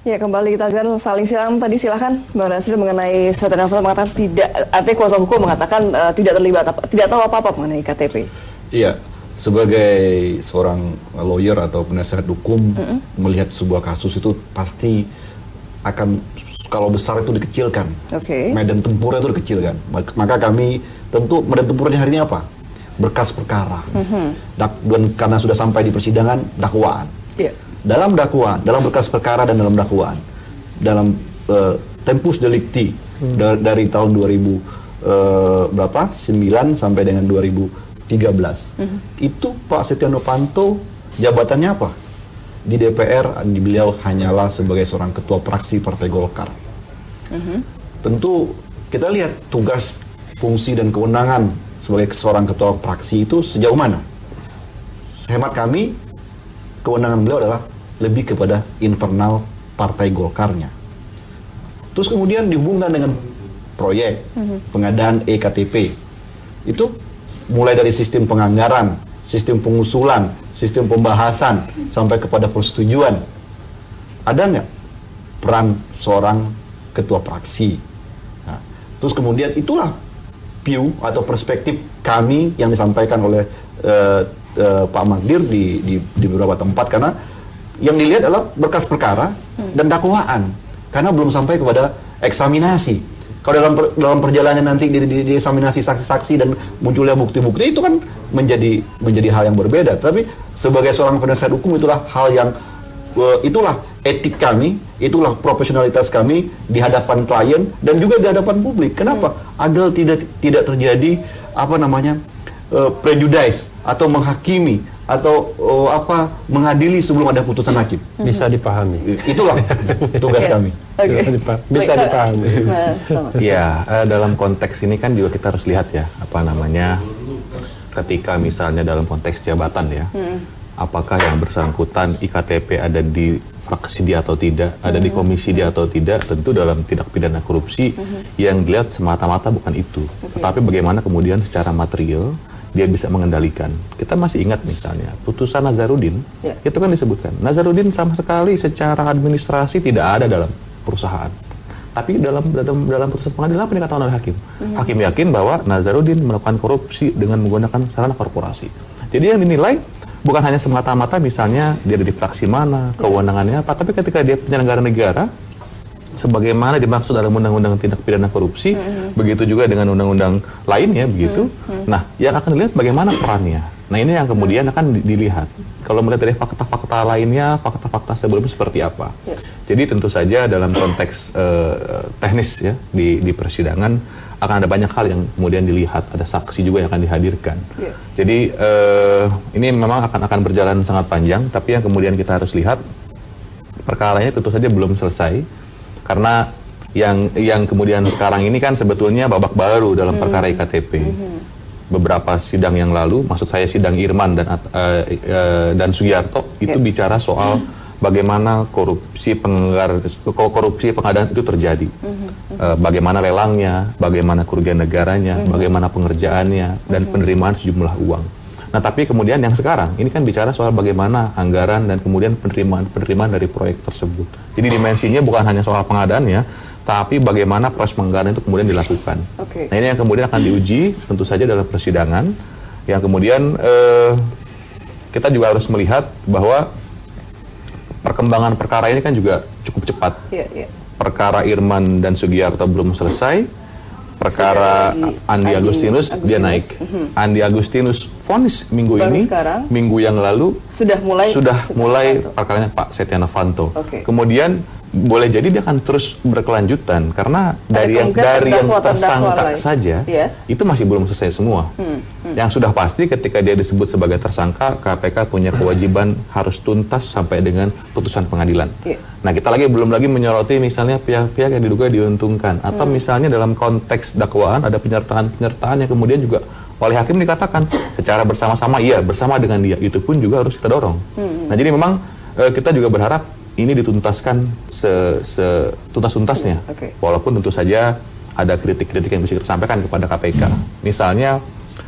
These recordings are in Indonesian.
Ya, kembali kita akan saling silang tadi, silahkan Bang Nasir mengenai Setia Novanto mengatakan tidak, artinya kuasa hukum mengatakan tidak terlibat, tidak tahu apa-apa mengenai KTP. Iya, sebagai seorang lawyer atau penasihat hukum melihat sebuah kasus itu pasti akan, kalau besar itu dikecilkan, medan tempurnya itu dikecilkan. Maka kami tentu medan tempurnya hari ini apa? Berkas perkara. Dan karena sudah sampai di persidangan, dakwaan. Dalam dakwaan, dalam berkas perkara dan dalam dakwaan, dalam tempus delicti dari tahun 9 sampai dengan 2013, itu Pak Setia Novanto jabatannya apa? Di DPR, beliau hanyalah sebagai seorang ketua fraksi Partai Golkar. Tentu kita lihat tugas, fungsi dan kewenangan sebagai seorang ketua fraksi itu sejauh mana. Hemat kami, kewenangan beliau adalah lebih kepada internal Partai Golkarnya. Terus kemudian dihubungkan dengan proyek pengadaan EKTP. Itu mulai dari sistem penganggaran, sistem pengusulan, sistem pembahasan, sampai kepada persetujuan. Ada nggak peran seorang ketua fraksi? Nah, terus kemudian itulah view atau perspektif kami yang disampaikan oleh Pak Magdir di beberapa tempat, karena yang dilihat adalah berkas perkara dan dakwaan, karena belum sampai kepada eksaminasi. Kalau dalam perjalanan nanti di eksaminasi saksi-saksi dan munculnya bukti-bukti, itu kan menjadi hal yang berbeda. Tapi sebagai seorang penasihat hukum, itulah hal yang itulah etik kami, itulah profesionalitas kami di hadapan klien dan juga di hadapan publik. Kenapa? Agar tidak terjadi prejudice atau menghakimi atau mengadili sebelum ada putusan hakim. Bisa dipahami. Itulah tugas kami. Bisa dipahami. Ya, dalam konteks ini kan juga kita harus lihat ya, ketika misalnya dalam konteks jabatan ya, apakah yang bersangkutan IKTP ada di fraksi dia atau tidak, ada di komisi dia atau tidak. Tentu dalam tindak pidana korupsi yang dilihat semata-mata bukan itu, tetapi bagaimana kemudian secara material dia bisa mengendalikan. Kita masih ingat misalnya putusan Nazarudin, itu kan disebutkan Nazarudin sama sekali secara administrasi tidak ada dalam perusahaan, tapi dalam putusan pengadilan apa yang dikatakan oleh hakim? Hakim yakin bahwa Nazarudin melakukan korupsi dengan menggunakan sarana korporasi. Jadi yang dinilai bukan hanya semata-mata misalnya dia ada di fraksi mana, kewenangannya apa, tapi ketika dia penyelenggara negara, sebagaimana dimaksud dalam undang-undang tindak pidana korupsi, begitu juga dengan undang-undang lainnya begitu. Nah, yang akan dilihat bagaimana perannya. Nah, ini yang kemudian akan dilihat. Kalau melihat dari fakta-fakta lainnya, fakta-fakta sebelumnya seperti apa. Jadi tentu saja dalam konteks teknis ya di persidangan akan ada banyak hal yang kemudian dilihat, ada saksi juga yang akan dihadirkan. Jadi ini memang akan berjalan sangat panjang, tapi yang kemudian kita harus lihat perkaranya tentu saja belum selesai. Karena yang kemudian sekarang ini kan sebetulnya babak baru dalam perkara IKTP. Beberapa sidang yang lalu, maksud saya sidang Irman dan Sugiarto, itu bicara soal bagaimana korupsi pengadaan itu terjadi. Bagaimana lelangnya, bagaimana kerugian negaranya, bagaimana pengerjaannya, dan penerimaan sejumlah uang. Nah, tapi kemudian yang sekarang ini kan bicara soal bagaimana anggaran dan kemudian penerimaan dari proyek tersebut. Jadi dimensinya bukan hanya soal pengadaannya, tapi bagaimana proses penganggaran itu kemudian dilakukan. Nah, ini yang kemudian akan diuji tentu saja dalam persidangan. Yang kemudian kita juga harus melihat bahwa perkembangan perkara ini kan juga cukup cepat. Perkara Irman dan Sugiarto belum selesai. Perkara Andi Agustinus dia naik. Andi Agustinus vonis minggu ini, minggu yang lalu sudah mulai perkaranya Pak Setia Novanto. Kemudian boleh jadi dia akan terus berkelanjutan karena dari yang tersangka saja itu masih belum selesai semua. Yang sudah pasti ketika dia disebut sebagai tersangka, KPK punya kewajiban harus tuntas sampai dengan putusan pengadilan. Nah, kita belum lagi menyoroti misalnya pihak-pihak yang diduga diuntungkan atau misalnya dalam konteks dakwaan ada penyertaan yang kemudian juga oleh hakim dikatakan secara bersama-sama bersama dengan dia, itu pun juga harus kita dorong. Nah, jadi memang kita juga berharap ini dituntaskan setuntas-tuntasnya. Walaupun tentu saja ada kritik-kritik yang bisa kita sampaikan kepada KPK. Misalnya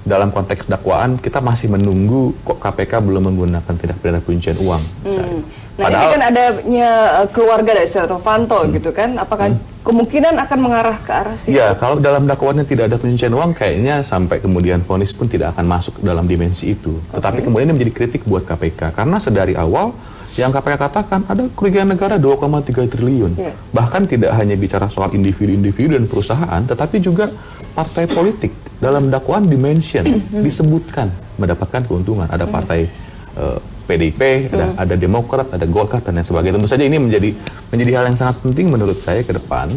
dalam konteks dakwaan kita masih menunggu kok KPK belum menggunakan tindak pidana pencucian uang misalnya. Nah, ini kan adanya keluarga dari Setia Novanto gitu kan, apakah kemungkinan akan mengarah ke arah situ? Ya, kalau dalam dakwaannya tidak ada pencucian uang, kayaknya sampai kemudian vonis pun tidak akan masuk dalam dimensi itu. Tetapi kemudian ini menjadi kritik buat KPK, karena sedari awal yang KPK katakan ada kerugian negara 2,3 triliun. Bahkan tidak hanya bicara soal individu-individu dan perusahaan, tetapi juga partai politik dalam dakwaan disebutkan mendapatkan keuntungan. Ada partai PDIP, ada Demokrat, ada Golkar dan lain sebagainya. Tentu saja ini menjadi hal yang sangat penting menurut saya ke depan.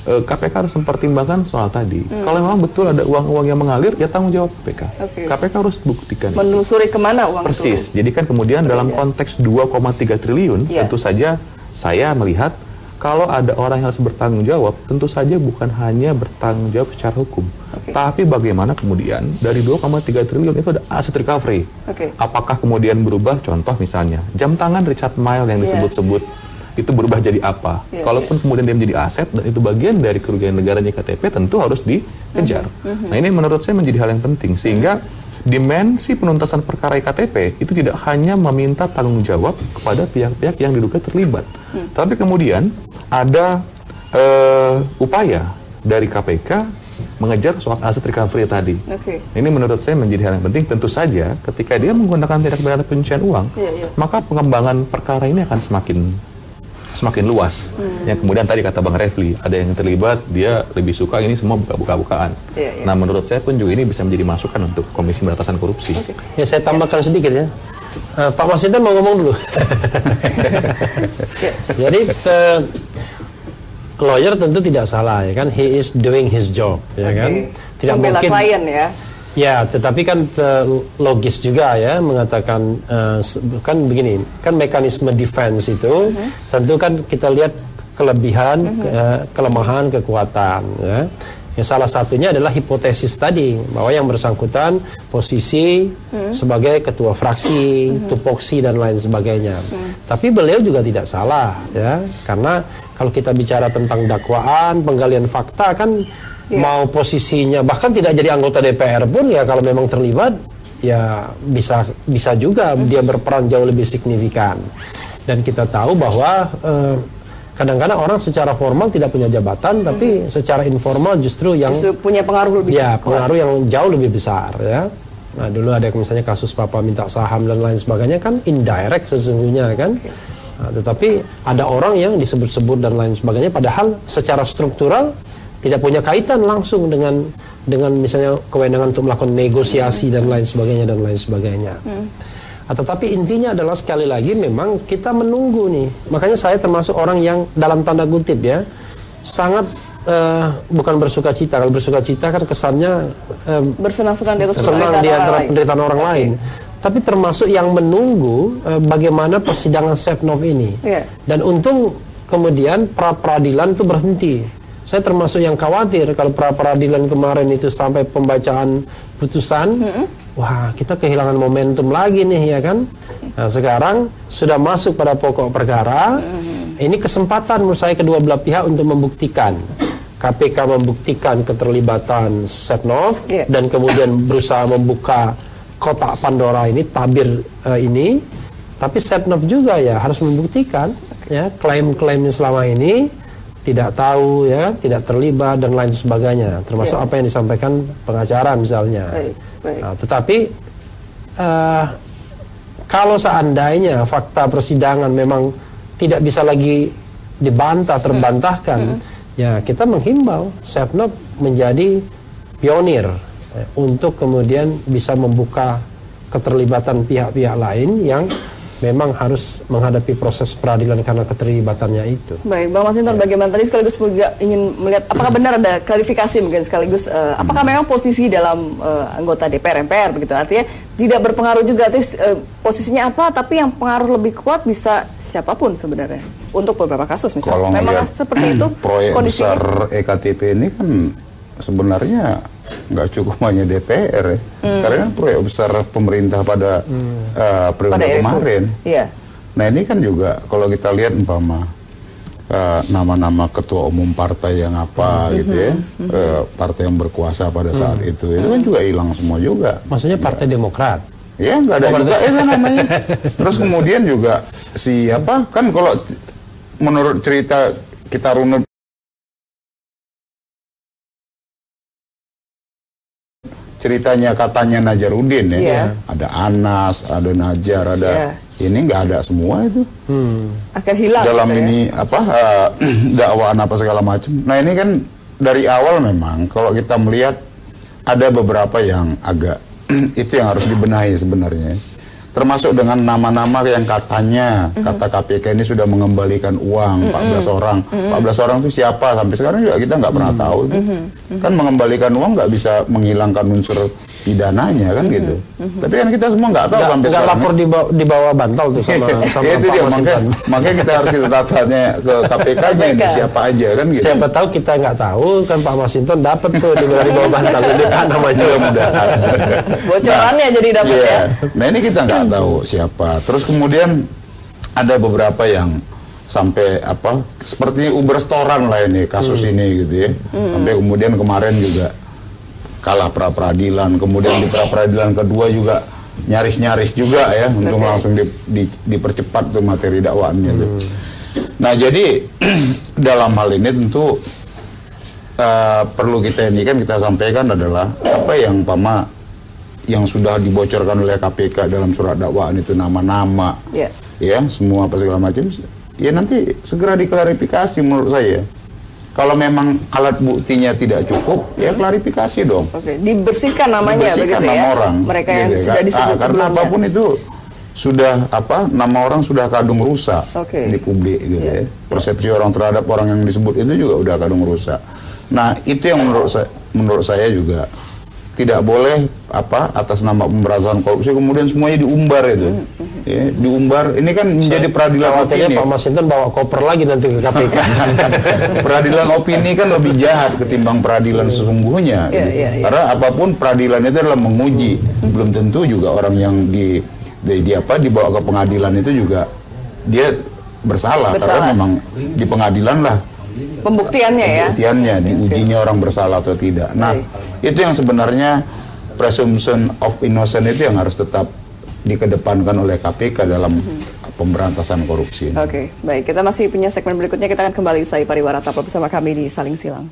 KPK harus mempertimbangkan soal tadi. Kalau memang betul ada uang-uang yang mengalir, ya tanggung jawab KPK. KPK harus buktikan. Menelusuri kemana uang persis. Jadi kan kemudian dalam konteks 2,3 triliun, tentu saja saya melihat kalau ada orang yang harus bertanggung jawab, tentu saja bukan hanya bertanggung jawab secara hukum, tapi bagaimana kemudian dari 2,3 triliun itu ada aset recovery. Apakah kemudian berubah? Contoh misalnya, jam tangan Richard Mille yang disebut-sebut itu berubah jadi apa? Kalaupun kemudian dia menjadi aset dan itu bagian dari kerugian negaranya KTP, tentu harus dikejar. Nah, ini menurut saya menjadi hal yang penting, sehingga dimensi penuntasan perkara IKTP itu tidak hanya meminta tanggung jawab kepada pihak-pihak yang diduga terlibat, tapi kemudian ada upaya dari KPK mengejar soal aset recovery tadi. Ini menurut saya menjadi hal yang penting. Tentu saja ketika dia menggunakan tindak pidana pencucian uang, maka pengembangan perkara ini akan semakin luas. Yang kemudian tadi kata Bang Refli, ada yang terlibat, dia lebih suka ini semua buka-bukaan. Nah, menurut saya pun juga ini bisa menjadi masukan untuk Komisi Pemberantasan Korupsi. Ya, saya tambahkan sedikit ya. Pak Masinton mau ngomong dulu. Jadi lawyer tentu tidak salah ya kan, he is doing his job ya kan. Tidak mungkin klien ya. Ya, tetapi kan logis juga ya mengatakan kan begini, kan mekanisme defense itu tentu kan kita lihat kelebihan, kelemahan, kekuatan ya. Ya, salah satunya adalah hipotesis tadi bahwa yang bersangkutan posisi sebagai ketua fraksi, tupoksi dan lain sebagainya. Tapi beliau juga tidak salah ya, karena kalau kita bicara tentang dakwaan, penggalian fakta kan mau posisinya bahkan tidak jadi anggota DPR pun ya kalau memang terlibat ya bisa juga dia berperan jauh lebih signifikan. Dan kita tahu bahwa kadang-kadang orang secara formal tidak punya jabatan, tapi secara informal justru punya pengaruh lebih. Ya, pengaruh yang jauh lebih besar ya. Nah, dulu ada misalnya kasus Papa minta saham dan lain sebagainya kan indirect sesungguhnya kan. Nah, tetapi ada orang yang disebut-sebut dan lain sebagainya padahal secara struktural tidak punya kaitan langsung dengan misalnya kewenangan untuk melakukan negosiasi dan lain sebagainya. Tetapi intinya adalah sekali lagi memang kita menunggu nih. Makanya saya termasuk orang yang dalam tanda kutip ya sangat bukan bersuka cita. Kalau bersuka cita kan kesannya bersenang-senang di atas penderitaan orang lain. Tapi termasuk yang menunggu bagaimana persidangan Setnov ini. Dan untung kemudian pra-peradilan itu berhenti. Saya termasuk yang khawatir kalau pra-peradilan kemarin itu sampai pembacaan putusan, wah kita kehilangan momentum lagi nih ya kan. Nah, sekarang sudah masuk pada pokok perkara, ini kesempatan menurut saya kedua belah pihak untuk membuktikan. KPK membuktikan keterlibatan Setnov dan kemudian berusaha membuka kotak Pandora ini, tabir ini. Tapi Setnov juga ya harus membuktikan ya klaim-klaimnya selama ini tidak tahu ya, tidak terlibat dan lain sebagainya, termasuk apa yang disampaikan pengacara misalnya. Nah, tetapi kalau seandainya fakta persidangan memang tidak bisa lagi dibantah, terbantahkan, ya kita menghimbau Setnov menjadi pionir untuk kemudian bisa membuka keterlibatan pihak-pihak lain yang memang harus menghadapi proses peradilan karena keterlibatannya itu. Baik, Bang Masinton, bagaimana tadi sekaligus juga ingin melihat apakah benar ada klarifikasi mungkin sekaligus apakah memang posisi dalam anggota DPR MPR begitu, artinya tidak berpengaruh juga, posisinya apa tapi yang pengaruh lebih kuat bisa siapapun sebenarnya untuk beberapa kasus misalnya. Kalau memang seperti itu proyek kondisi besar EKTP ini kan sebenarnya nggak cukup hanya DPR ya, karena proyek besar pemerintah pada periode kemarin. Nah ini kan juga kalau kita lihat umpama nama-nama ketua umum partai yang apa gitu ya, partai yang berkuasa pada saat itu kan juga hilang semua juga. Maksudnya Partai Demokrat? Ya nggak ada juga kan namanya. Terus kemudian juga siapa kan kalau menurut cerita kita runut ceritanya katanya Najarudin ya, ada Anas, ada Najar, ada ini nggak ada semua itu. Akan hilang dalam gitu ini apa dakwaan apa segala macam. Nah ini kan dari awal memang kalau kita melihat ada beberapa yang agak itu yang harus dibenahi sebenarnya. Termasuk dengan nama-nama yang katanya kata KPK ini sudah mengembalikan uang 14 orang. 14 orang itu siapa? Sampai sekarang juga kita nggak pernah tahu. Kan mengembalikan uang nggak bisa menghilangkan unsur pidananya kan gitu. Tapi kan kita semua nggak tahu sampai sekarang. Nggak lapor di bawah bantal tuh sama itu Pak dia, Masinton. makanya kita harus kita tanya ke KPK-nya ini siapa aja kan gitu. Siapa tahu kita nggak tahu kan Pak Masinton dapat tuh di bawah bantal itu kan namanya. Mudah-mudahan. Bocorannya jadi dapat ya. Nah ini kita nggak tahu siapa. Terus kemudian ada beberapa yang sampai apa seperti Uber restoran lah ini kasus ini gitu ya. Sampai kemudian kemarin juga kalah pra-peradilan, kemudian di pra-peradilan kedua juga nyaris-nyaris juga ya untuk langsung dipercepat tuh materi dakwaannya. Nah jadi dalam hal ini tentu perlu kita ini kan kita sampaikan adalah apa yang yang sudah dibocorkan oleh KPK dalam surat dakwaan itu nama-nama, ya semua apa segala macam, ya nanti segera diklarifikasi menurut saya. Kalau memang alat buktinya tidak cukup, ya klarifikasi dong. Dibersihkan namanya dibersihkan begitu nama ya. orang. Mereka yang sudah disebut karena sebelumnya. apapun itu sudah nama orang sudah kadung rusak di publik gitu ya. Persepsi orang terhadap orang yang disebut itu juga udah kadung rusak. Nah, itu yang menurut saya juga tidak boleh atas nama pemberantasan korupsi kemudian semuanya diumbar itu. Ya, diumbar. Ini kan menjadi peradilan opini. Pak Masinton bawa koper lagi nanti ke KPK. Peradilan opini kan lebih jahat ketimbang peradilan sesungguhnya. Karena apapun peradilan itu adalah menguji. Belum tentu juga orang yang dibawa ke pengadilan itu juga dia bersalah. Karena memang di pengadilan lah pembuktiannya diujinya orang bersalah atau tidak. Nah, itu yang sebenarnya presumption of innocence itu yang harus tetap dikedepankan oleh KPK dalam pemberantasan korupsi. Oke, baik. Kita masih punya segmen berikutnya. Kita akan kembali usai pariwara. Tetap bersama kami di Saling Silang.